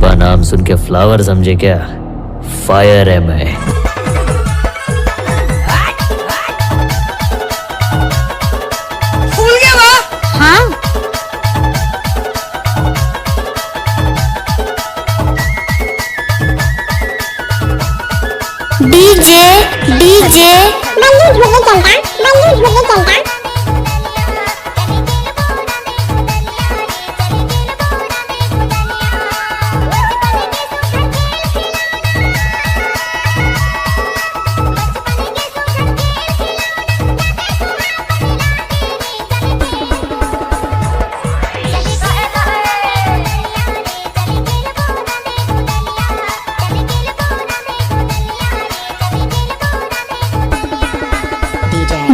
पुष्पा नाम सुन के फ्लावर समझे क्या? फायर है मैं। फूल गया वाह। हाँ डीजे डीजे बल्लू झूले चलता, बल्लू झूले चलता।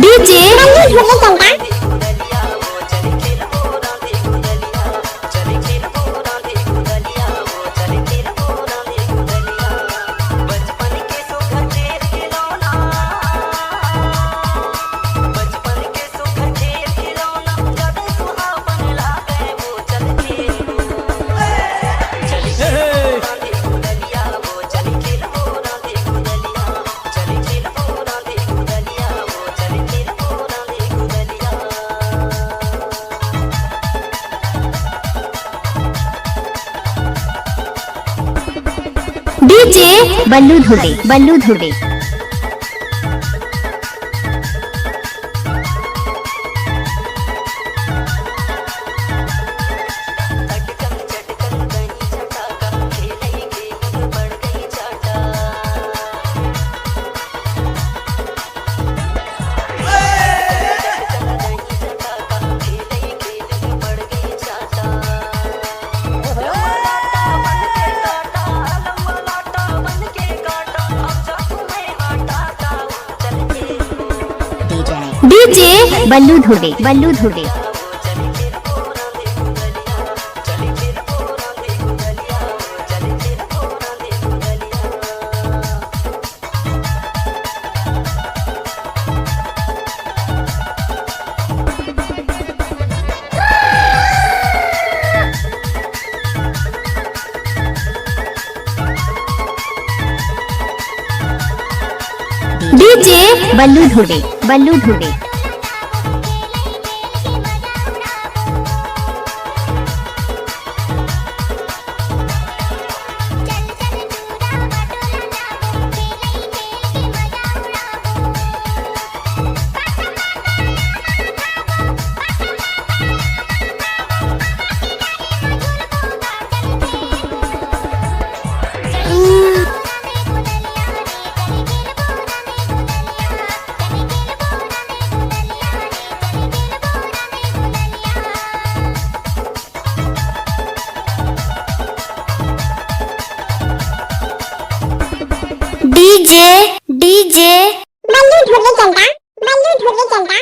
डीजे बल्लू झूले चलता। डीजे बल्लू धुड़े बल्लू धुड़े डीजे बल्लू धुड़े बल्लू धुड़े डीजे बल्लू धुड़े बल्लू धुड़े डीजे डीजे बल्लू झूले चलता, बल्लू झूले चलता।